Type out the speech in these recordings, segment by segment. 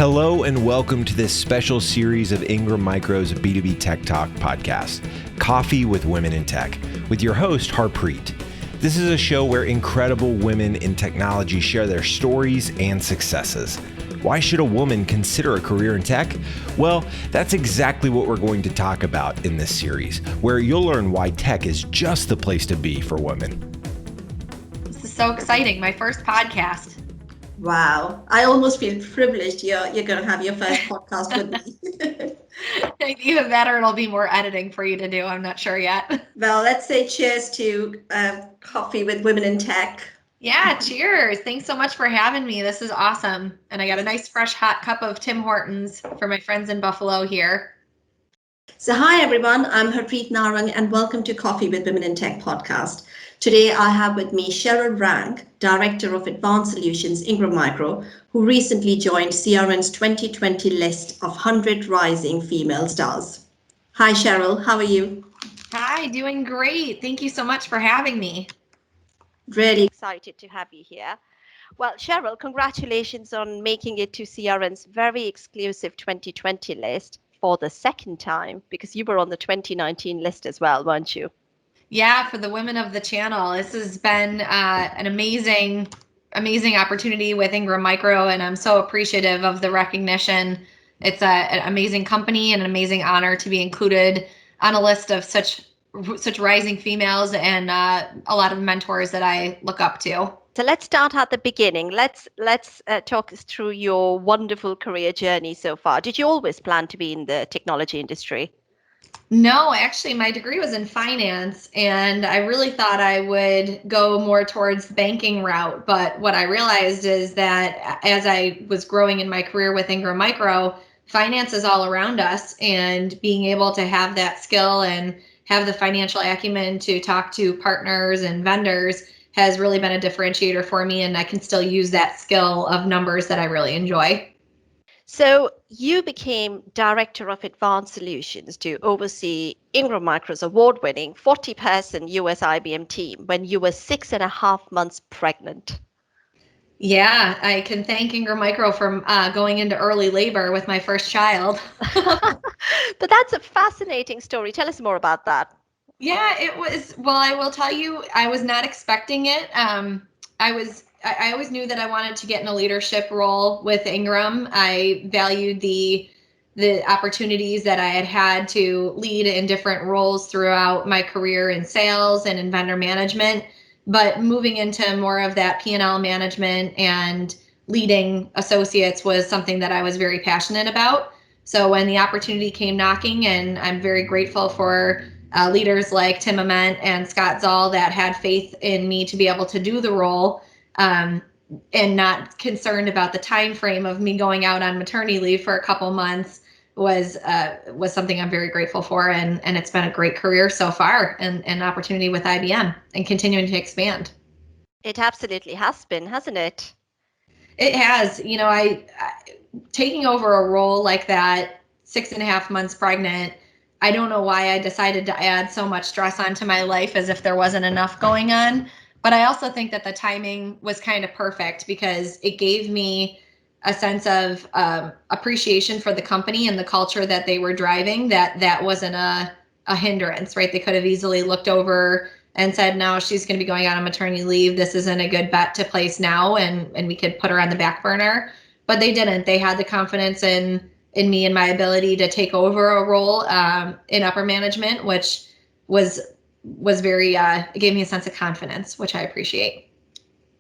Hello and welcome to this special series of Ingram Micro's B2B Tech Talk podcast, Coffee with Women in Tech, with your host, Harpreet. This is a show where incredible women in technology share their stories and successes. Why should a woman consider a career in tech? Well, that's exactly what we're going to talk about in this series, where you'll learn why tech is just the place to be for women. This is so exciting. My first podcast. Wow. I almost feel privileged you're going to have your first podcast with me. Either that or it'll be more editing for you to do. I'm not sure yet. Well, let's say cheers to Coffee with Women in Tech. Yeah, cheers. Thanks so much for having me. This is awesome. And I got a nice fresh hot cup of Tim Hortons for my friends in Buffalo here. So hi everyone, I'm Harpreet Narang and welcome to Coffee with Women in Tech podcast. Today I have with me Cheryl Rang, Director of Advanced Solutions, Ingram Micro, who recently joined CRN's 2020 list of 100 rising female stars. Hi Cheryl, how are you? Hi, doing great. Thank you so much for having me. Really excited to have you here. Well, Cheryl, congratulations on making it to CRN's very exclusive 2020 list for the second time, because you were on the 2019 list as well, weren't you? Yeah, for the women of the channel. This has been an amazing opportunity with Ingram Micro, and I'm so appreciative of the recognition. It's an amazing company and an amazing honor to be included on a list of such rising females and a lot of mentors that I look up to. So let's start at the beginning. Let's talk us through your wonderful career journey so far. Did you always plan to be in the technology industry? No, actually, my degree was in finance, and I really thought I would go more towards the banking route. But what I realized is that as I was growing in my career with Ingram Micro, finance is all around us, and being able to have that skill and have the financial acumen to talk to partners and vendors has really been a differentiator for me, and I can still use that skill of numbers that I really enjoy. So you became Director of Advanced Solutions to oversee Ingram Micro's award-winning 40-person US IBM team when you were 6.5 months pregnant. Yeah, I can thank Ingram Micro for going into early labor with my first child. But that's a fascinating story. Tell us more about that. Yeah, it was. Well, I will tell you, I was not expecting it. I always knew that I wanted to get in a leadership role with Ingram. I valued the opportunities that I had to lead in different roles throughout my career in sales and in vendor management. But moving into more of that P&L management and leading associates was something that I was very passionate about. So when the opportunity came knocking, and I'm very grateful for leaders like Tim Ament and Scott Zoll that had faith in me to be able to do the role, and not concerned about the time frame of me going out on maternity leave for a couple months was something I'm very grateful for, and it's been a great career so far, and an opportunity with IBM and continuing to expand. It absolutely has been, hasn't it? It has. You know, I taking over a role like that, 6.5 months pregnant, I don't know why I decided to add so much stress onto my life as if there wasn't enough going on. But I also think that the timing was kind of perfect because it gave me a sense of appreciation for the company and the culture that they were driving, that wasn't a hindrance, right? They could have easily looked over and said, no, she's going to be going out on maternity leave. This isn't a good bet to place now, and we could put her on the back burner. But they didn't. They had the confidence in me and my ability to take over a role in upper management, which was very, it gave me a sense of confidence, which I appreciate.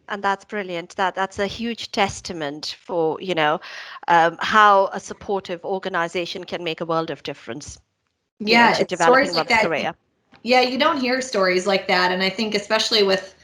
And that's brilliant. That's a huge testament for, how a supportive organization can make a world of difference. Yeah, To it's developing stories like one's that. career. Yeah, you don't hear stories like that. And I think especially with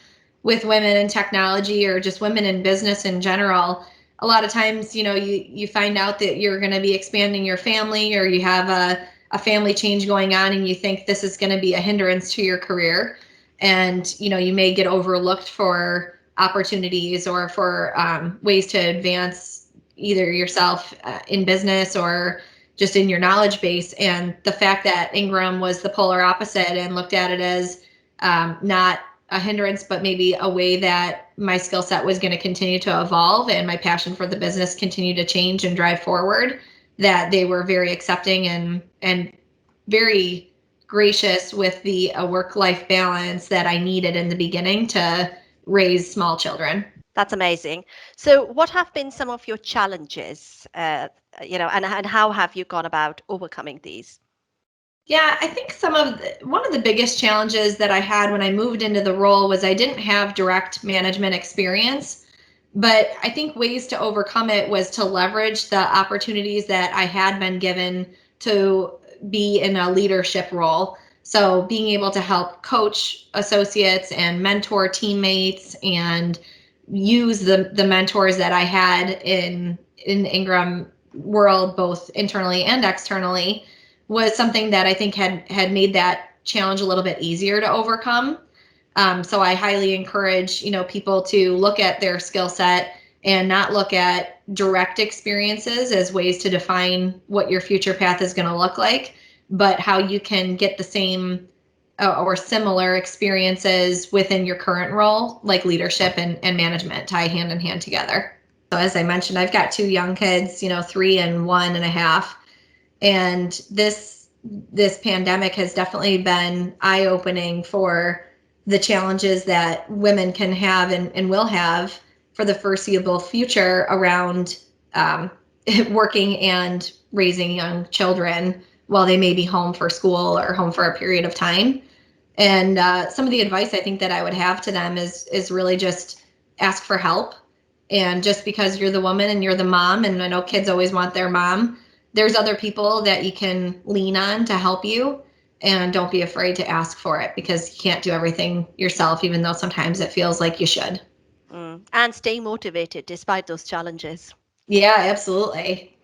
women in technology or just women in business in general, a lot of times, you find out that you're going to be expanding your family, or you have a family change going on, and you think this is going to be a hindrance to your career. And, you may get overlooked for opportunities or for ways to advance either yourself in business or just in your knowledge base. And the fact that Ingram was the polar opposite and looked at it as not a hindrance, but maybe a way that my skill set was going to continue to evolve and my passion for the business continue to change and drive forward, that they were very accepting and very gracious with the work-life balance that I needed in the beginning to raise small children. That's amazing. So what have been some of your challenges, and how have you gone about overcoming these? Yeah, I think one of the biggest challenges that I had when I moved into the role was I didn't have direct management experience, but I think ways to overcome it was to leverage the opportunities that I had been given to be in a leadership role. So being able to help coach associates and mentor teammates and use the mentors that I had in the Ingram world, both internally and externally, was something that I think had made that challenge a little bit easier to overcome. So I highly encourage, people to look at their skill set and not look at direct experiences as ways to define what your future path is going to look like, but how you can get the same or similar experiences within your current role, like leadership and management, tie hand in hand together. So as I mentioned, I've got 2 young kids, 3 and 1.5. And this pandemic has definitely been eye-opening for the challenges that women can have and will have for the foreseeable future around working and raising young children while they may be home for school or home for a period of time. And some of the advice I think that I would have to them is really just ask for help. And just because you're the woman and you're the mom, and I know kids always want their mom, there's other people that you can lean on to help you, and don't be afraid to ask for it, because you can't do everything yourself, even though sometimes it feels like you should. And stay motivated despite those challenges. Yeah, absolutely.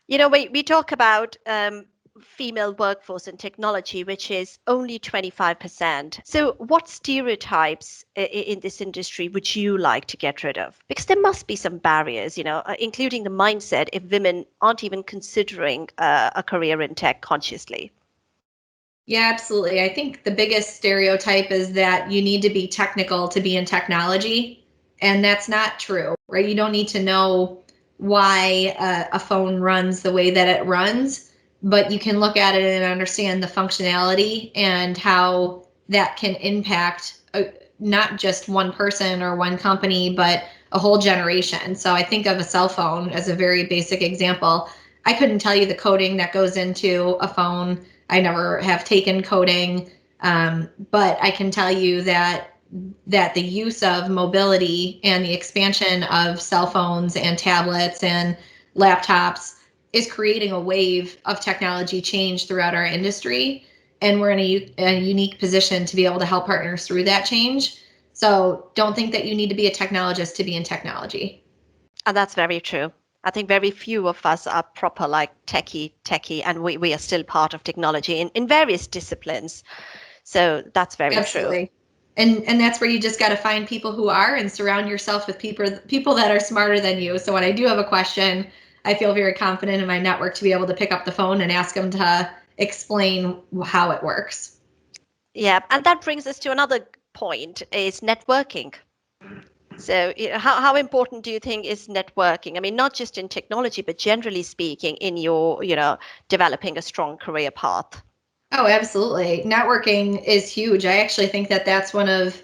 We talk about female workforce in technology, which is only 25%. So what stereotypes in this industry would you like to get rid of? Because there must be some barriers, including the mindset if women aren't even considering a career in tech consciously. Yeah, absolutely. I think the biggest stereotype is that you need to be technical to be in technology, and that's not true, right? You don't need to know why a phone runs the way that it runs, but you can look at it and understand the functionality and how that can impact not just one person or one company, but a whole generation. So I think of a cell phone as a very basic example. I couldn't tell you the coding that goes into a phone. I never have taken coding, but I can tell you that the use of mobility and the expansion of cell phones and tablets and laptops is creating a wave of technology change throughout our industry. And we're in a unique position to be able to help partners through that change. So don't think that you need to be a technologist to be in technology. And that's very true. I think very few of us are proper like techie, and we are still part of technology in various disciplines. So that's very Absolutely. true. And that's where you just got to find people who are, and surround yourself with people that are smarter than you. So when I do have a question, I feel very confident in my network to be able to pick up the phone and ask them to explain how it works. Yeah, and that brings us to another point, is networking. So how important do you think is networking? I mean, not just in technology, but generally speaking in your, developing a strong career path. Oh, absolutely. Networking is huge. I actually think that that's one of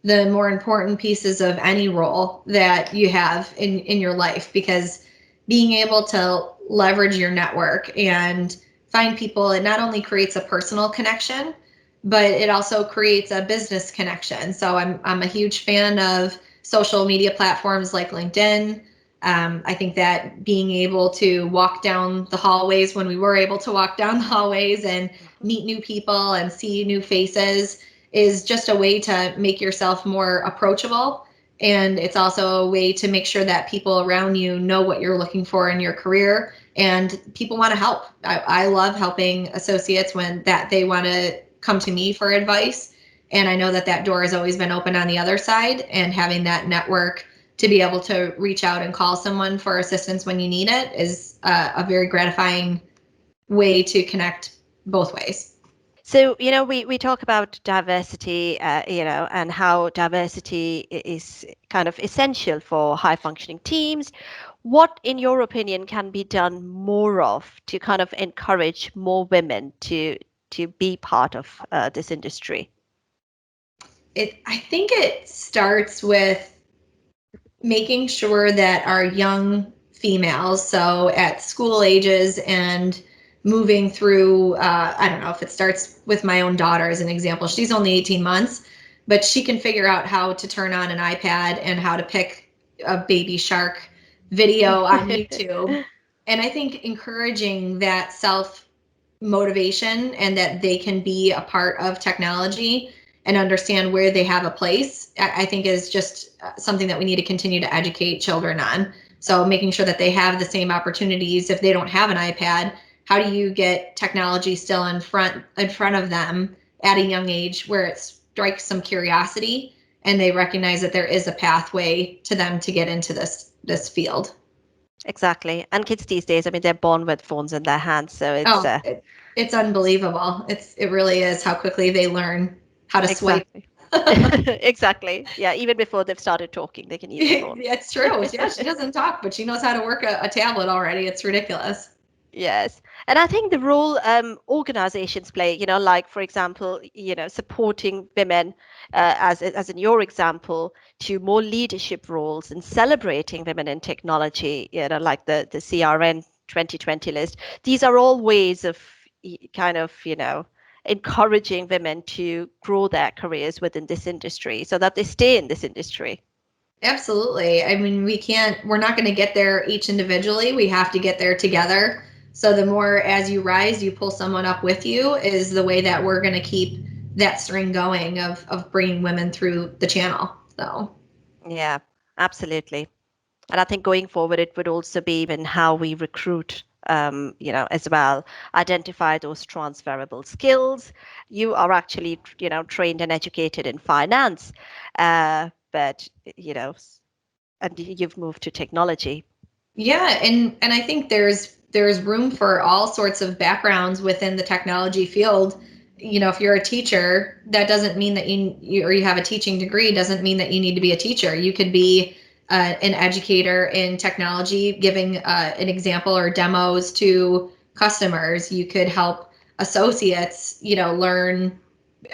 the more important pieces of any role that you have in your life, because being able to leverage your network and find people, it not only creates a personal connection, but it also creates a business connection. So I'm a huge fan of social media platforms like LinkedIn. I think that being able to walk down the hallways, when we were able to walk down the hallways and meet new people and see new faces, is just a way to make yourself more approachable. And it's also a way to make sure that people around you know what you're looking for in your career, and people want to help. I love helping associates when that they want to come to me for advice. And I know that door has always been open on the other side, and having that network to be able to reach out and call someone for assistance when you need it is a very gratifying way to connect both ways. So, we talk about diversity, and how diversity is kind of essential for high functioning teams. What, in your opinion, can be done more of to kind of encourage more women to be part of this industry? I think it starts with making sure that our young females, so at school ages and moving through, I don't know if it starts with my own daughter as an example. She's only 18 months, but she can figure out how to turn on an iPad and how to pick a baby shark video on YouTube. And I think encouraging that self motivation and that they can be a part of technology and understand where they have a place, I think is just something that we need to continue to educate children on. So making sure that they have the same opportunities. If they don't have an iPad, how do you get technology still in front of them at a young age where it strikes some curiosity and they recognize that there is a pathway to them to get into this field. Exactly. And kids these days, I mean, they're born with phones in their hands, so It's unbelievable. It really is how quickly they learn how to swipe. exactly. Exactly. Yeah, even before they've started talking, they can use the phone. It's true. Yeah, she doesn't talk, but she knows how to work a tablet already. It's ridiculous. Yes. And I think the role organizations play, like, for example, supporting women, as in your example, to more leadership roles and celebrating women in technology, like the CRN 2020 list. These are all ways of kind of, encouraging women to grow their careers within this industry so that they stay in this industry. Absolutely. I mean, we're not going to get there each individually. We have to get there together. So the more as you rise, you pull someone up with you is the way that we're going to keep that string going of bringing women through the channel. So, yeah, absolutely. And I think going forward, it would also be even how we recruit, as well, identify those transferable skills. You are actually, trained and educated in finance, but, and you've moved to technology. yeah, and I think there's room for all sorts of backgrounds within the technology field. If you're a teacher, that doesn't mean that or you have a teaching degree doesn't mean that you need to be a teacher. You could be an educator in technology, giving an example or demos to customers. You could help associates, learn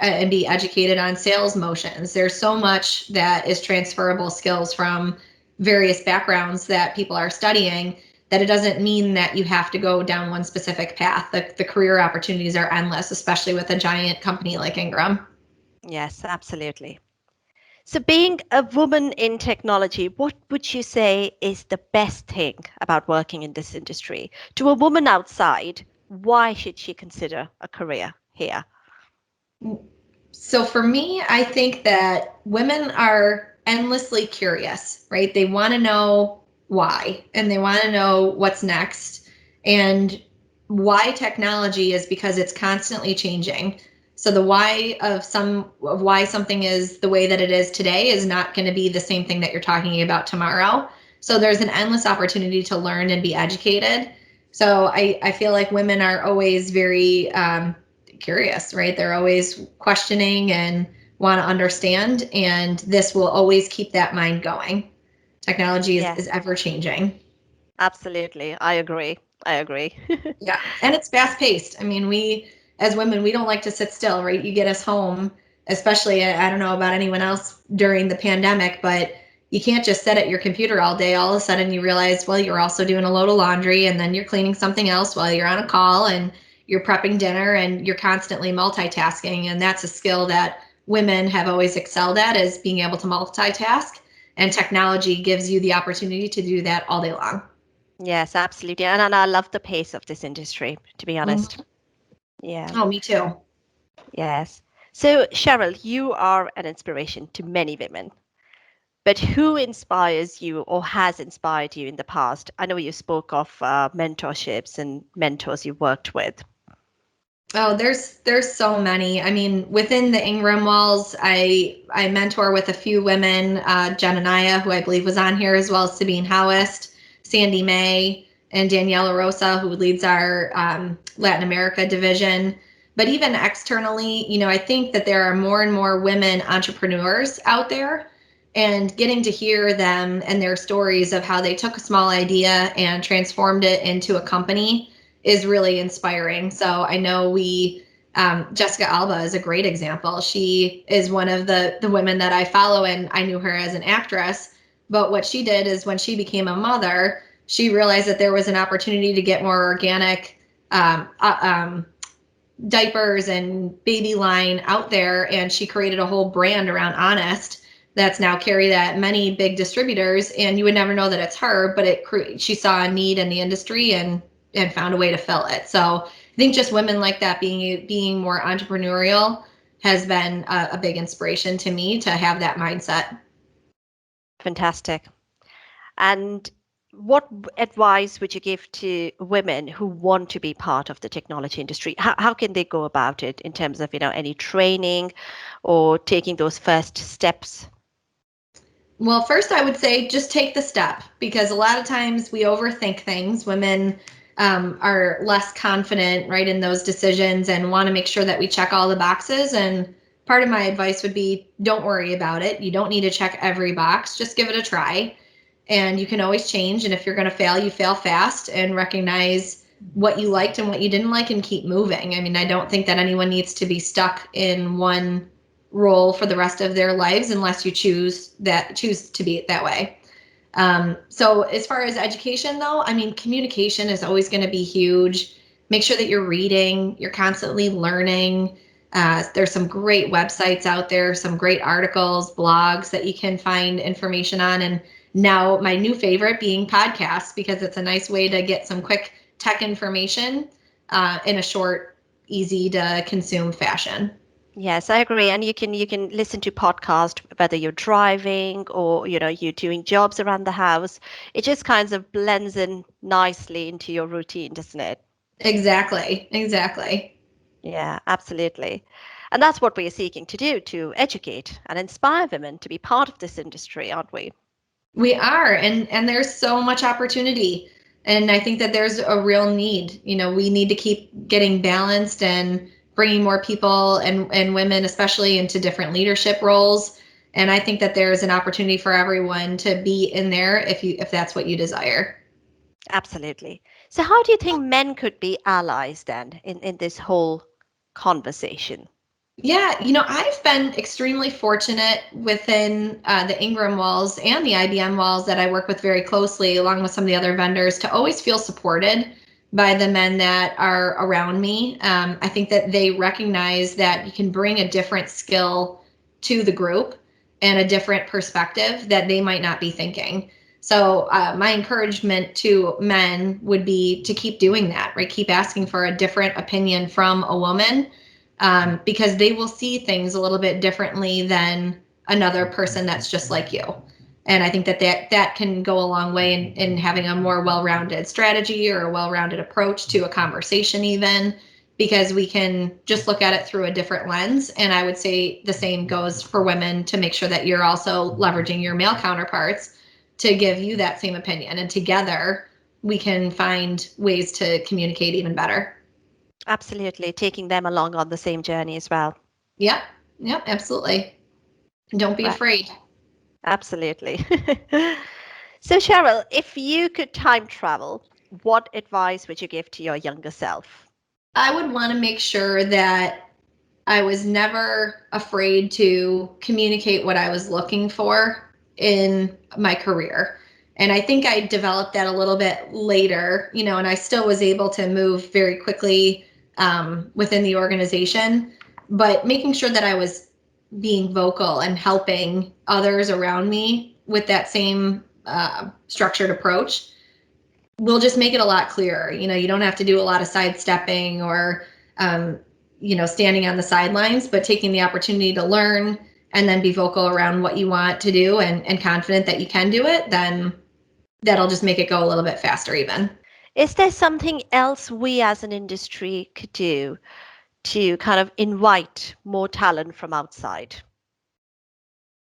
and be educated on sales motions. There's so much that is transferable skills from various backgrounds that people are studying that it doesn't mean that you have to go down one specific path. The career opportunities are endless, especially with a giant company like Ingram. Yes, absolutely. So, being a woman in technology, what would you say is the best thing about working in this industry? To a woman outside, why should she consider a career here? So for me, I think that women are endlessly curious, right? They want to know why and they want to know what's next. And why technology is because it's constantly changing. So the why of why something is the way that it is today is not going to be the same thing that you're talking about tomorrow. So there's an endless opportunity to learn and be educated. So I feel like women are always very curious, right? They're always questioning and want to understand, and this will always keep that mind going. Technology Yeah, is ever changing. absolutely. I agree. I agree. Yeah, and it's fast paced. I mean, we as women, we don't like to sit still, right? You get us home, especially I don't know about anyone else during the pandemic, but you can't just sit at your computer all day. All of a sudden you realize, well, you're also doing a load of laundry and then you're cleaning something else while you're on a call and you're prepping dinner and you're constantly multitasking. And that's a skill that women have always excelled at, is being able to multitask. And technology gives you the opportunity to do that all day long. Yes, absolutely. And I love the pace of this industry, to be honest. Mhm. Yeah. Oh, me too. Yes. So, Cheryl, you are an inspiration to many women. But who inspires you or has inspired you in the past? I know you spoke of mentorships and mentors you worked with. Oh, there's so many. I mean, within the Ingram walls, I mentor with a few women, Jenaniah, who I believe was on here, as well as Sabine Howest, Sandy May, and Daniela Rosa, who leads our Latin America division. But even externally, I think that there are more and more women entrepreneurs out there, and getting to hear them and their stories of how they took a small idea and transformed it into a company is really inspiring. So I know Jessica Alba is a great example. She is one of the women that I follow, and I knew her as an actress. But what she did is when she became a mother, she realized that there was an opportunity to get more organic diapers and baby line out there, and she created a whole brand around Honest that's now carried at many big distributors, and you would never know that it's her, but she saw a need in the industry and found a way to fill it. So I think just women like that being more entrepreneurial has been a big inspiration to me to have that mindset. Fantastic. And what advice would you give to women who want to be part of the technology industry? How can they go about it in terms of, any training or taking those first steps? Well, first I would say just take the step, because a lot of times we overthink things. Women are less confident, right, in those decisions and want to make sure that we check all the boxes. And part of my advice would be, don't worry about it. You don't need to check every box. Just give it a try. And you can always change. And if you're going to fail, you fail fast and recognize what you liked and what you didn't like and keep moving. I mean, I don't think that anyone needs to be stuck in one role for the rest of their lives unless you choose to be that way. So as far as education, though, I mean, communication is always going to be huge. Make sure that you're reading, you're constantly learning. There's some great websites out there, some great articles, blogs that you can find information on. And now my new favorite being podcasts, because it's a nice way to get some quick tech information in a short, easy to consume fashion. Yes, I agree. And you can listen to podcast whether you're driving or you're doing jobs around the house. It just kind of blends in nicely into your routine, doesn't it? Exactly. Yeah, absolutely. And that's what we're seeking to do, to educate and inspire women to be part of this industry, aren't we? We are, and there's so much opportunity. And I think that there's a real need. We need to keep getting balanced and bringing more people and women, especially, into different leadership roles. And I think that there's an opportunity for everyone to be in there if that's what you desire. Absolutely. So how do you think men could be allies then in this whole conversation? Yeah, I've been extremely fortunate within the Ingram walls and the IBM walls that I work with very closely, along with some of the other vendors, to always feel supported by the men that are around me. I think that they recognize that you can bring a different skill to the group and a different perspective that they might not be thinking. So my encouragement to men would be to keep doing that, right? Keep asking for a different opinion from a woman, because they will see things a little bit differently than another person that's just like you. And I think that can go a long way in having a more well-rounded strategy or a well-rounded approach to a conversation, even, because we can just look at it through a different lens. And I would say the same goes for women, to make sure that you're also leveraging your male counterparts to give you that same opinion. And together we can find ways to communicate even better. Absolutely. Taking them along on the same journey as well. Yep, absolutely. Don't be Right. afraid. Absolutely. So, Cheryl, if you could time travel, what advice would you give to your younger self? I would want to make sure that I was never afraid to communicate what I was looking for in my career. And I think I developed that a little bit later, and I still was able to move very quickly within the organization, but making sure that I was being vocal and helping others around me with that same structured approach will just make it a lot clearer. You don't have to do a lot of sidestepping or, standing on the sidelines, but taking the opportunity to learn and then be vocal around what you want to do and confident that you can do it, then that'll just make it go a little bit faster even. Is there something else we as an industry could do to kind of invite more talent from outside?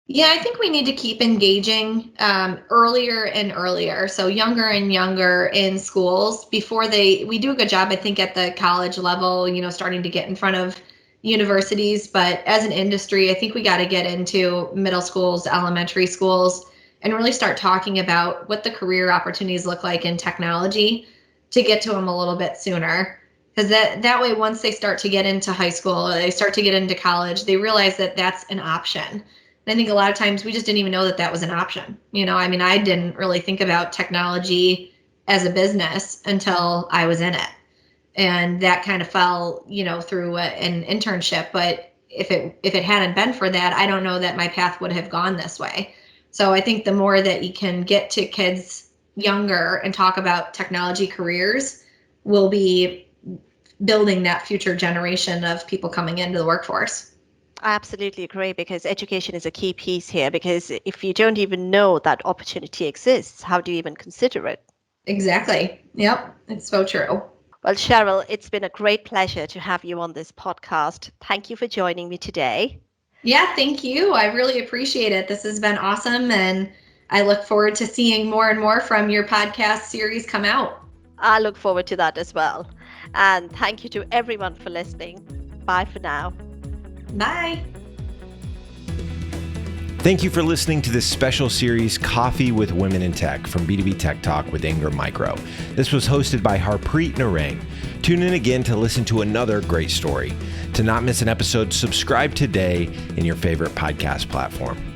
Yeah, I think we need to keep engaging earlier and earlier. So younger and younger in schools before we do a good job, I think, at the college level, starting to get in front of universities. But as an industry, I think we got to get into middle schools, elementary schools, and really start talking about what the career opportunities look like in technology to get to them a little bit sooner. Because that way, once they start to get into high school, or they start to get into college, they realize that that's an option. I think a lot of times we just didn't even know that that was an option. I didn't really think about technology as a business until I was in it. And that kind of fell, through an internship. But if it hadn't been for that, I don't know that my path would have gone this way. So I think the more that you can get to kids younger and talk about technology careers, will be building that future generation of people coming into the workforce. I absolutely agree, because education is a key piece here, because if you don't even know that opportunity exists, how do you even consider it? Exactly. Yep. It's so true. Well, Cheryl, it's been a great pleasure to have you on this podcast. Thank you for joining me today. Yeah, thank you. I really appreciate it. This has been awesome, and I look forward to seeing more and more from your podcast series come out. I look forward to that as well. And thank you to everyone for listening. Bye for now. Bye. Thank you for listening to this special series, Coffee with Women in Tech, from B2B Tech Talk with Ingram Micro. This was hosted by Harpreet Narang. Tune in again to listen to another great story. To not miss an episode, subscribe today in your favorite podcast platform.